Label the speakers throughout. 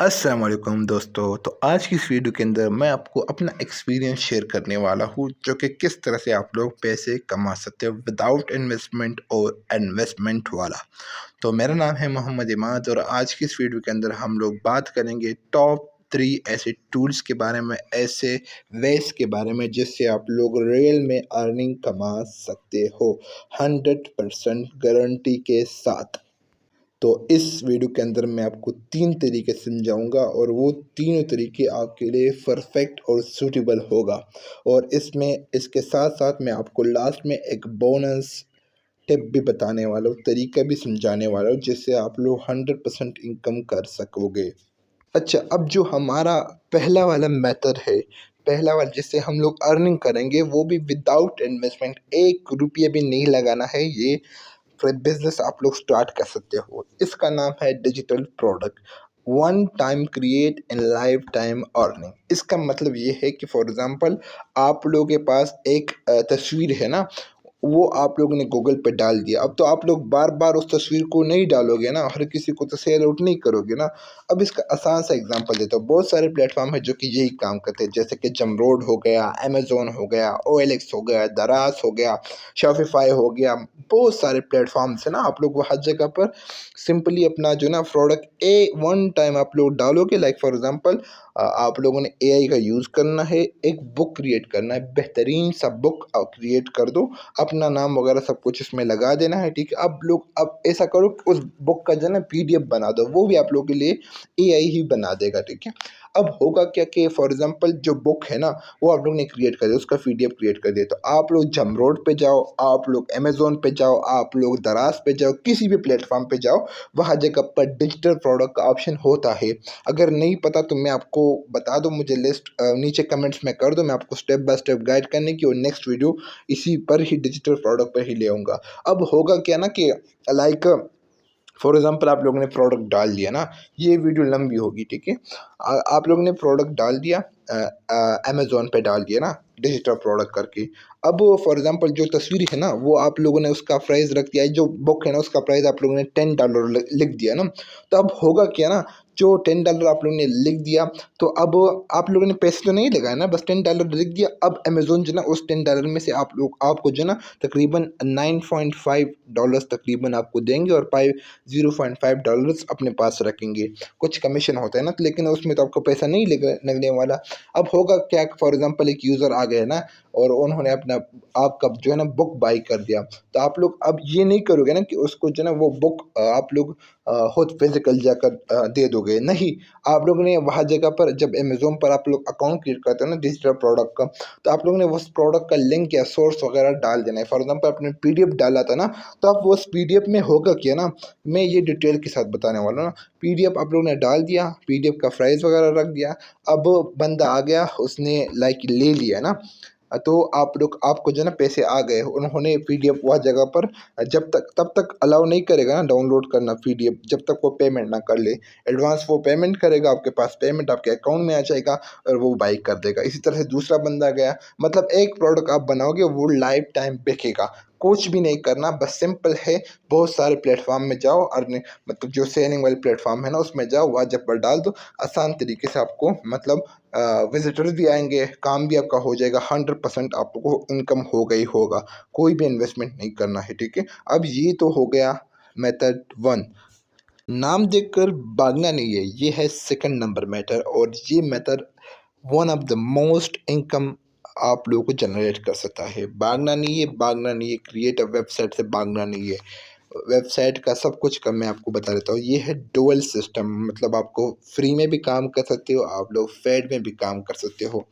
Speaker 1: अस्सलाम वालेकुम दोस्तों। तो आज की इस वीडियो के अंदर मैं आपको अपना एक्सपीरियंस शेयर करने वाला हूँ जो कि किस तरह से आप लोग पैसे कमा सकते हो विदाउट इन्वेस्टमेंट और इन्वेस्टमेंट वाला। तो मेरा नाम है मोहम्मद इमाद और आज की इस वीडियो के अंदर हम लोग बात करेंगे टॉप 3 ऐसे टूल्स के बारे में, ऐसे वेज के बारे में जिससे आप लोग रियल में अर्निंग कमा सकते हो 100% गारंटी के साथ। तो इस वीडियो के अंदर मैं आपको 3 तरीके समझाऊँगा और वो तीनों तरीके आपके लिए परफेक्ट और सूटेबल होगा। और इसके साथ-साथ मैं आपको लास्ट में एक बोनस टिप भी बताने वाला हूँ, तरीका भी समझाने वाला हूँ जिससे आप लोग 100% इनकम कर सकोगे। अच्छा, अब जो हमारा पहला वाला मेथड है, पहला वाला जिससे हम लोग अर्निंग करेंगे वो भी विदाउट इन्वेस्टमेंट, 1 रुपया भी नहीं लगाना है। ये फिर बिजनेस आप लोग स्टार्ट कर सकते हो। इसका नाम है digital product, one time create in life time earning. इसका मतलब ये है कि फॉर एग्जांपल आप लोगों के पास एक तस्वीर है ना, वो आप लोगों ने गूगल पे डाल दिया। अब तो आप लोग बार बार उस तस्वीर को नहीं डालोगे ना, हर किसी को तो शेयर आउट नहीं करोगे ना। अब इसका आसान सा एग्जांपल देता हूँ। बहुत सारे प्लेटफॉर्म है जो कि यही काम करते हैं, जैसे कि जमरोड हो गया, अमेजोन हो गया, OLX हो गया, दराज हो गया, शॉपिफाई हो गया। बहुत सारे प्लेटफॉर्म्स है ना, आप लोग हर जगह पर सिंपली अपना जो ना प्रोडक्ट वन टाइम आप लोग डालोगे। लाइक फॉर एग्जांपल आप लोगों ने AI का यूज़ करना है, एक बुक क्रिएट करना है, बेहतरीन सा बुक क्रिएट कर दो, अपना नाम वगैरह सब कुछ इसमें लगा देना है, ठीक है। अब लोग अब ऐसा करो कि उस बुक का जो है ना PDF बना दो, वो भी आप लोगों के लिए AI ही बना देगा, ठीक है। अब होगा क्या कि फॉर एग्जांपल जो बुक है ना, वो आप लोग ने क्रिएट कर दिया, उसका PDF क्रिएट कर दिया, तो आप लोग जमरोड पे जाओ, आप लोग अमेजोन पे जाओ, आप लोग दराज पे जाओ, किसी भी प्लेटफॉर्म पे जाओ, वहाँ जगह पर डिजिटल प्रोडक्ट का ऑप्शन होता है। अगर नहीं पता तो मैं आपको बता दूं, मुझे लिस्ट नीचे कमेंट्स में कर दो, मैं आपको स्टेप बाय स्टेप गाइड करने की और नेक्स्ट वीडियो इसी पर ही डिजिटल प्रोडक्ट पर ही ले आऊँगा। अब होगा क्या ना कि लाइक फॉर एग्जांपल आप लोगों ने प्रोडक्ट डाल दिया ना, ये वीडियो लंबी होगी, ठीक है। आप लोगों ने प्रोडक्ट डाल दिया, अमेजोन पे डाल दिया ना डिजिटल प्रोडक्ट करके। अब फॉर एग्जांपल जो तस्वीर है ना, वो आप लोगों ने उसका प्राइस रख दिया है, जो बुक है ना उसका प्राइस आप लोगों ने $10 लिख दिया ना। तो अब होगा क्या ना, जो $10 आप लोगों ने लिख दिया, तो अब आप लोगों ने पैसे तो नहीं लगाया ना, बस $10 लिख दिया। अब अमेजोन जो ना उस $10 में से आपको जो ना तकरीबन $9.5 तकरीबन आपको देंगे और $0.5 अपने पास रखेंगे। कुछ कमीशन होता है ना, तो लेकिन उसमें तो आपको पैसा नहीं लगने वाला। अब होगा क्या, फॉर एग्जांपल एक यूज़र आ गया ना और उन्होंने अपना आपका जो है ना बुक बाई कर दिया, तो आप लोग अब ये नहीं करोगे ना कि उसको जो है ना वो बुक आप लोग खुद फिजिकल जाकर दे दोगे, नहीं। आप लोगों ने वहाँ जगह पर जब अमेज़न पर आप लोग अकाउंट क्रिएट करते हो ना डिजिटल प्रोडक्ट का, तो आप लोगों ने उस प्रोडक्ट का लिंक या सोर्स वगैरह डाल देना है। फॉर एग्जांपल आपने PDF डाला था ना, तो आप वो उस PDF में होगा क्या ना, मैं ये डिटेल के साथ बताने वाला हूँ ना। PDF आप लोगों ने डाल दिया, PDF का प्राइस वगैरह रख दिया। अब बंदा आ गया, उसने लाइक ले लिया ना, तो आप लोग आपको जो है ना पैसे आ गए। उन्होंने PDF वह जगह पर जब तक तब तक अलाउ नहीं करेगा ना डाउनलोड करना PDF, जब तक वो पेमेंट ना कर ले। एडवांस वो पेमेंट करेगा, आपके पास पेमेंट आपके अकाउंट में आ जाएगा और वो बाई कर देगा। इसी तरह से दूसरा बंदा गया, मतलब एक प्रोडक्ट आप बनाओगे वो लाइफ टाइम बिकेगा। कुछ भी नहीं करना, बस सिंपल है, बहुत सारे प्लेटफॉर्म में जाओ और मतलब जो सेलिंग वाले प्लेटफॉर्म है ना उसमें जाओ, वहाँ जब पर डाल दो, आसान तरीके से आपको मतलब विजिटर्स भी आएंगे, काम भी आपका हो जाएगा, 100% आपको इनकम होगा ही होगा। कोई भी इन्वेस्टमेंट नहीं करना है, ठीक है। अब ये तो हो गया मेथड 1। नाम देखकर भागना नहीं है, ये है सेकंड नंबर मेथड, और ये method one of the most income आप लोगों को जनरेट कर सकता है। भागना नहीं है, भागना नहीं है, क्रिएट अ वेबसाइट से भागना नहीं है। वेबसाइट का सब कुछ का मैं आपको बता देता हूँ। ये है डुअल सिस्टम, मतलब आपको फ्री में भी काम कर सकते हो, आप लोग पेड में भी काम कर सकते हो।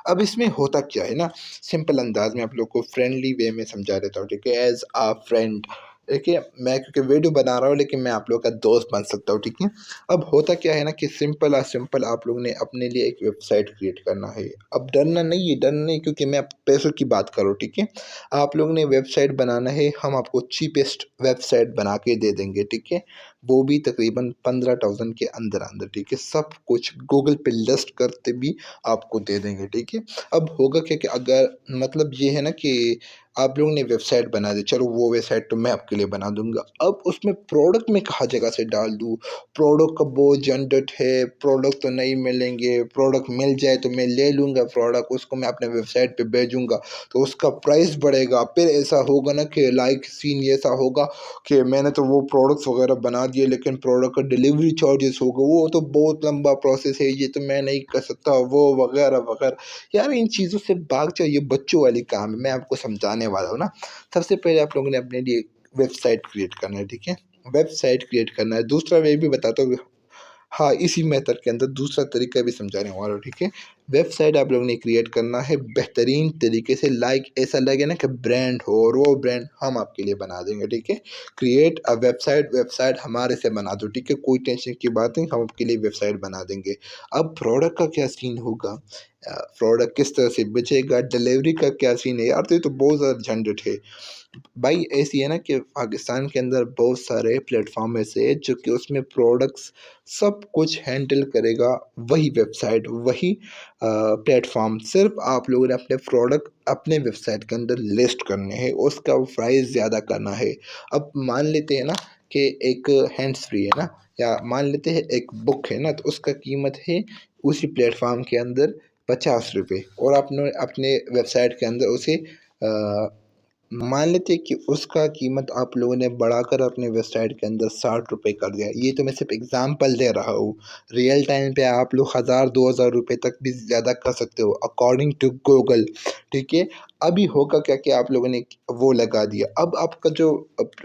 Speaker 1: अब इसमें होता क्या है ना, सिंपल अंदाज में आप लोग को फ्रेंडली वे में समझा देता हूँ, ठीक है। एज आ फ्रेंड, देखिए मैं क्योंकि वीडियो बना रहा हूँ लेकिन मैं आप लोग का दोस्त बन सकता हूँ, ठीक है। अब होता क्या है ना कि सिंपल आप लोग ने अपने लिए एक वेबसाइट क्रिएट करना है। अब डरना नहीं है, डरना नहीं, क्योंकि मैं पैसों की बात करूँ, ठीक है। आप लोग ने वेबसाइट बनाना है, हम आपको चीपेस्ट वेबसाइट बना के दे देंगे, ठीक है। वो भी तकरीबन 15,000 के अंदर-अंदर, ठीक है? सब कुछ गूगल पे लिस्ट करते भी आपको दे देंगे, ठीक है? अब होगा क्या कि अगर मतलब ये है ना कि आप लोगों ने वेबसाइट बना दी, चलो वो वेबसाइट तो मैं आपके लिए बना दूँगा। अब उसमें प्रोडक्ट मैं कहाँ जगह से डाल दूँ? प्रोडक्ट का बहुत झंझट है, प्रोडक्ट तो नहीं मिलेंगे, प्रोडक्ट मिल जाए तो मैं ले लूँगा प्रोडक्ट, उसको मैं अपने वेबसाइट पे भेजूँगा, तो उसका प्राइस बढ़ेगा। फिर ऐसा होगा ना कि लाइक सीन ये ऐसा होगा कि मैंने तो वो प्रोडक्ट्स वगैरह बना दिए, लेकिन प्रोडक्ट का डिलीवरी चार्जेस होगा, वो तो बहुत लंबा प्रोसेस है, ये तो मैं नहीं कर सकता, वो वगैरह-वगैरह। यार इन चीज़ों से भाग जाओ, ये बच्चों वाली काम है, मैं आपको समझाने वाला हूँ ना। सबसे पहले आप लोगों ने अपने लिए वेबसाइट क्रिएट करना है, ठीक है? वेबसाइट क्रिएट करना है, दूसरा वे भी बताता हूँ। हाँ, इसी मेथड के अंदर दूसरा तरीका भी समझाने वाला हूँ, ठीक है? वेबसाइट आप लोगों ने क्रिएट करना है बेहतरीन तरीके से, लाइक ऐसा लगे ना कि ब्रांड हो, और वो ब्रांड हम आपके लिए बना देंगे, ठीक है? क्रिएट अ वेबसाइट, वेबसाइट हमारे से बना दो, ठीक है? कोई टेंशन की बात नहीं, हम आपके लिए वेबसाइट बना देंगे। अब प्रोडक्ट का क्या सीन होगा? प्रोडक्ट किस तरह से बेचेगा, डिलीवरी का क्या सीन है? यार तो ये तो बहुत ज़्यादा झंझट है। भाई ऐसी है ना कि पाकिस्तान के अंदर बहुत सारे प्लेटफॉर्म ऐसे हैं जो कि उसमें प्रोडक्ट्स सब कुछ हैंडल करेगा, वही वेबसाइट, वही प्लेटफॉर्म। सिर्फ आप लोगों ने अपने प्रोडक्ट अपने वेबसाइट के अंदर लिस्ट करने हैं, उसका प्राइस ज़्यादा करना है। अब मान लेते हैं ना कि एक हैंड्स फ्री है ना, या मान लेते हैं एक बुक है ना, तो उसका कीमत है उसी प्लेटफॉर्म के अंदर 50 रुपये, और आपने अपने वेबसाइट के अंदर उसे मान लेते हैं कि उसका कीमत आप लोगों ने बढ़ाकर अपने वेबसाइट के अंदर 60 रुपये कर दिया। ये तो मैं सिर्फ एग्जांपल दे रहा हूँ। रियल टाइम पे आप लोग 1000-2000 रुपये तक भी ज़्यादा कर सकते हो अकॉर्डिंग टू गूगल, ठीक है? अभी होगा क्या कि आप लोगों ने वो लगा दिया। अब आपका जो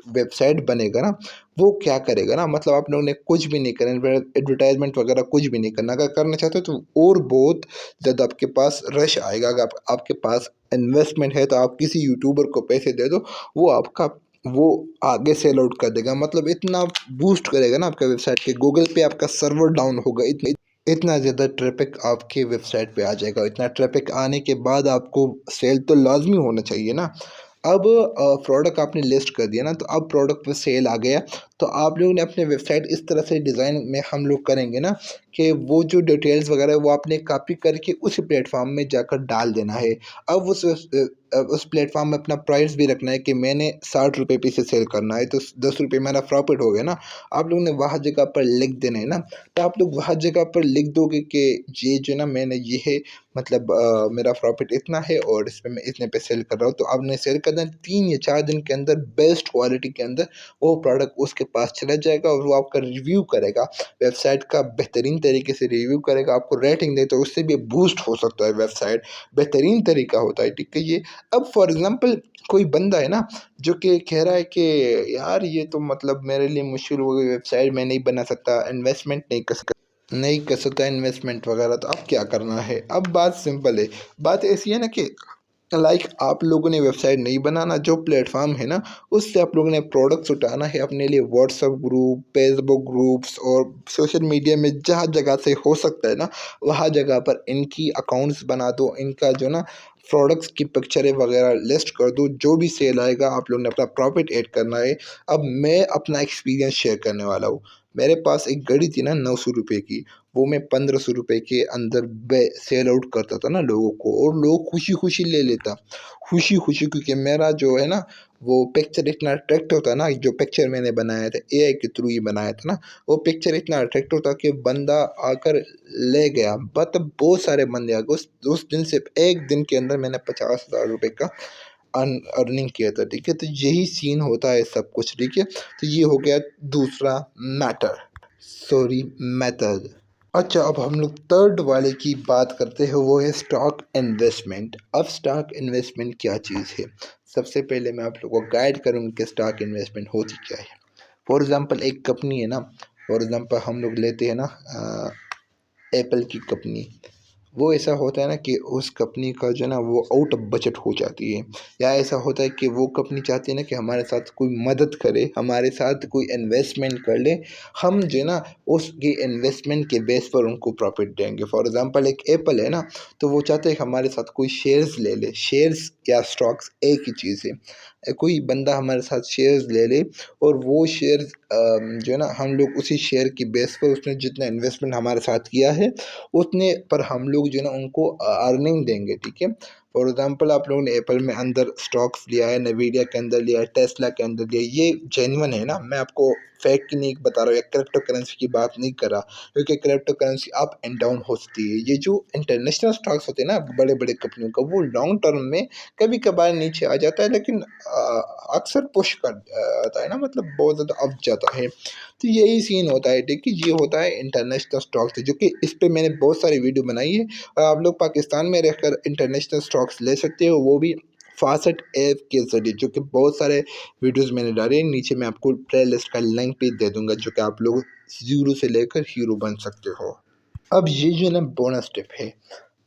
Speaker 1: वेबसाइट बनेगा ना, वो क्या करेगा ना, मतलब आप लोगों ने कुछ भी नहीं करना, एडवर्टाइजमेंट वगैरह कुछ भी नहीं करना। अगर करना चाहते हो तो और बहुत ज़्यादा आपके पास रश आएगा। अगर आपके पास इन्वेस्टमेंट है तो आप किसी यूट्यूबर को पैसे दे दो, वो आपका वो आगे सेल आउट कर देगा, मतलब इतना बूस्ट करेगा ना आपका वेबसाइट के। गूगल पे आपका सर्वर डाउन होगा, इतना इतना ज़्यादा ट्रैफिक आपके वेबसाइट पे आ जाएगा। इतना ट्रैफिक आने के बाद आपको सेल तो लाजमी होना चाहिए ना। अब प्रोडक्ट आपने लिस्ट कर दिया ना, तो अब प्रोडक्ट पे सेल आ गया, तो आप लोगों ने अपने वेबसाइट इस तरह से डिज़ाइन में हम लोग करेंगे ना कि वो जो डिटेल्स वगैरह वो आपने कॉपी करके उसी प्लेटफॉर्म में जाकर डाल देना है। अब उस प्लेटफॉर्म में अपना प्राइस भी रखना है कि मैंने 60 रुपये पे इसे सेल करना है, तो 10 रुपये मेरा प्रॉफिट हो गया ना। आप लोगों ने वहाँ जगह पर लिख देना है ना, तो आप लोग वहाँ जगह पर लिख दोगे कि ये जो ना मैंने ये है, मतलब मेरा प्रॉफिट इतना है और इस पे मैं इतने पे सेल कर रहा हूँ। तो आपने सेल कर देना, 3 या 4 दिन के अंदर बेस्ट क्वालिटी के अंदर वो प्रोडक्ट उसके पास चला जाएगा, और वो आपका रिव्यू करेगा, वेबसाइट का बेहतरीन तरीके से रिव्यू करेगा, आपको रेटिंग दे, तो उससे भी बूस्ट हो सकता है वेबसाइट। बेहतरीन तरीका होता है, ठीक है ये। अब फॉर एग्ज़ाम्पल कोई बंदा है ना जो कि कह रहा है कि यार ये तो मतलब मेरे लिए मुश्किल हो गई, वेबसाइट मैं नहीं बना सकता, इन्वेस्टमेंट नहीं कर सकता इन्वेस्टमेंट वगैरह, तो अब क्या करना है? अब बात सिंपल है। बात ऐसी है ना कि लाइक आप लोगों ने वेबसाइट नहीं बनाना, जो प्लेटफॉर्म है ना उससे आप लोगों ने प्रोडक्ट्स उठाना है अपने लिए। व्हाट्सएप ग्रुप, फेसबुक ग्रुप्स और सोशल मीडिया में जहाँ जगह से हो सकता है ना, वहाँ जगह पर इनकी अकाउंट्स बना दो, इनका जो ना प्रोडक्ट्स की पिक्चरें वगैरह लिस्ट कर दो। जो भी सेल आएगा आप लोगों ने अपना प्रॉफिट ऐड करना है। अब मैं अपना एक्सपीरियंस शेयर करने वाला हूँ। मेरे पास एक घड़ी थी ना 900 रुपये की, वो मैं 1500 रुपये के अंदर सेल आउट करता था ना लोगों को, और लोग खुशी खुशी ले लेता, खुशी खुशी, क्योंकि मेरा जो है ना वो पिक्चर इतना अट्रैक्ट होता ना, जो पिक्चर मैंने बनाया था एआई के थ्रू ही बनाया था ना, वो पिक्चर इतना अट्रैक्ट होता कि बंदा आकर ले गया। मतलब बहुत सारे बंदे आ गए उस दिन, सिर्फ एक दिन के अंदर मैंने 50,000 रुपये का अर्निंग किया था, ठीक है? तो यही सीन होता है सब कुछ, ठीक है? तो ये हो गया दूसरा मैटर, सॉरी मेथड। अच्छा, अब हम लोग थर्ड वाले की बात करते हैं, वो है स्टॉक इन्वेस्टमेंट। अब स्टॉक इन्वेस्टमेंट क्या चीज़ है? सबसे पहले मैं आप लोगों को गाइड करूँगा कि स्टॉक इन्वेस्टमेंट होती क्या है। फॉर एग्ज़ाम्पल एक कंपनी है ना, फॉर एग्ज़ाम्पल हम लोग लेते हैं ना एप्पल की कंपनी। वो ऐसा होता है ना कि उस कंपनी का जो है ना वो आउट ऑफ बजट हो जाती है, या ऐसा होता है कि वो कंपनी चाहती है ना कि हमारे साथ कोई मदद करे, हमारे साथ कोई इन्वेस्टमेंट कर ले, हम जो है ना उसकी इन्वेस्टमेंट के बेस पर उनको प्रॉफिट देंगे। फॉर एग्जांपल एक एप्पल है ना, तो वो चाहते हैं कि हमारे साथ कोई शेयर्स ले ले। शेयर्स या स्टॉक्स एक ही चीज़ है। कोई बंदा हमारे साथ शेयर्स ले ले और वो शेयर्स जो है ना हम लोग उसी शेयर की बेस पर उसने जितना इन्वेस्टमेंट हमारे साथ किया है उतने पर हम लोग जो है ना उनको अर्निंग देंगे, ठीक है। फॉर एग्जांपल आप लोगों ने एप्पल में अंदर स्टॉक्स लिया है, नवीडिया के अंदर लिया है, टेस्ला के अंदर लिया है, ये जेन्युइन है ना, मैं आपको फैक्ट की नहीं बता रहा हूँ या क्रिप्टो करेंसी की बात नहीं कर रहा, क्योंकि crypto currency up and down हो सकती है। ये जो इंटरनेशनल स्टॉक्स होते हैं ना बड़े बड़े कंपनियों का, वो लॉन्ग टर्म में कभी कभार नीचे आ जाता है, लेकिन अक्सर पुश कर आता है ना, मतलब बहुत ज़्यादा अप जाता है। तो यही सीन होता है, ठीक है। ये होता है इंटरनेशनल स्टॉक्स, जो कि इस पे मैंने बहुत सारी वीडियो बनाई है और आप लोग पाकिस्तान में रहकर इंटरनेशनल स्टॉक्स ले सकते हो, वो भी फासेट ऐप के ज़रिए, जो कि बहुत सारे वीडियोस मैंने डाले हैं। नीचे मैं आपको प्ले लिस्ट का लिंक भी दे दूंगा, जो कि आप लोग ज़ीरो से लेकर हीरो बन सकते हो। अब ये जो ना बोनस टिप है,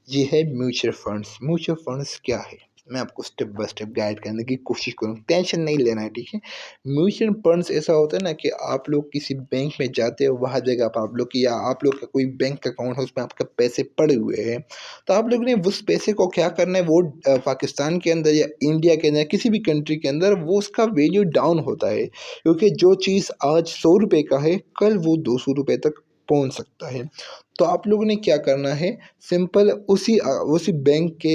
Speaker 1: ये है म्यूचुअल फंड्स। म्यूचुअल फंड्स क्या है, मैं आपको स्टेप बाय स्टेप गाइड करने की कोशिश करूँ, टेंशन नहीं लेना है, ठीक है। म्यूचुअल फंड्स ऐसा होता है ना कि आप लोग किसी बैंक में जाते हो, वहाँ जगह पर आप लोग की या आप लोग का कोई बैंक अकाउंट है, उसमें आपके पैसे पड़े हुए हैं, तो आप लोग ने उस पैसे को क्या करना है, वो पाकिस्तान के अंदर या इंडिया के अंदर किसी भी कंट्री के अंदर वो उसका वैल्यू डाउन होता है, क्योंकि जो चीज़ आज 100 रुपये का है कल वो 200 रुपये तक पहुंच सकता है। तो आप लोगों ने क्या करना है, सिंपल उसी बैंक के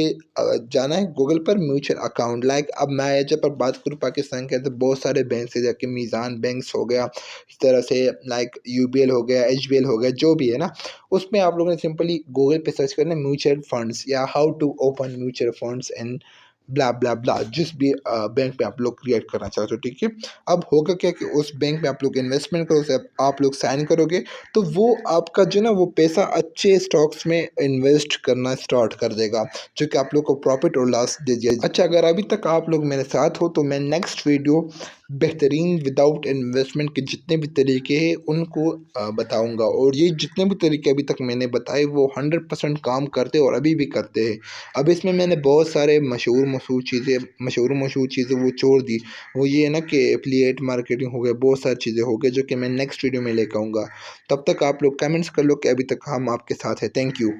Speaker 1: जाना है गूगल पर म्यूचुअल अकाउंट। लाइक अब मैं जब पर बात करूँ पाकिस्तान के अंदर बहुत सारे बैंक है, जैसे मीज़ान बैंक्स हो गया, इस तरह से लाइक यूबीएल हो गया, एचबीएल हो गया, जो भी है ना, उसमें आप लोगों ने सिंपली गूगल पे सर्च करना है म्यूचुअल फंड्स या how to open mutual funds and blah blah blah, जिस भी बैंक में आप लोग क्रिएट करना चाहते हो, ठीक है। अब होगा क्या कि उस बैंक में आप लोग इन्वेस्टमेंट करो, उसे आप लोग साइन करोगे, तो वो आपका जो ना वो पैसा अच्छे स्टॉक्स में इन्वेस्ट करना स्टार्ट कर देगा, जो कि आप लोग को प्रॉफिट और लॉस दे दिया। अच्छा, अगर अभी तक आप लोग मेरे साथ हो तो मैं नेक्स्ट वीडियो बेहतरीन विदाउट इन्वेस्टमेंट के जितने भी तरीके हैं उनको बताऊंगा, और ये जितने भी तरीके अभी तक मैंने बताए वो 100% काम करते हैं और अभी भी करते हैं। अब इसमें मैंने बहुत सारे मशहूर चीज़ें वो छोड़ दी, वो ये है ना कि एफिलिएट मार्केटिंग हो गया, बहुत सारी चीज़ें हो गई, जो कि मैं नेक्स्ट वीडियो में लेकर आऊँगा। तब तक आप लोग कमेंट्स कर लो कि अभी तक हम आपके साथ हैं। Thank you.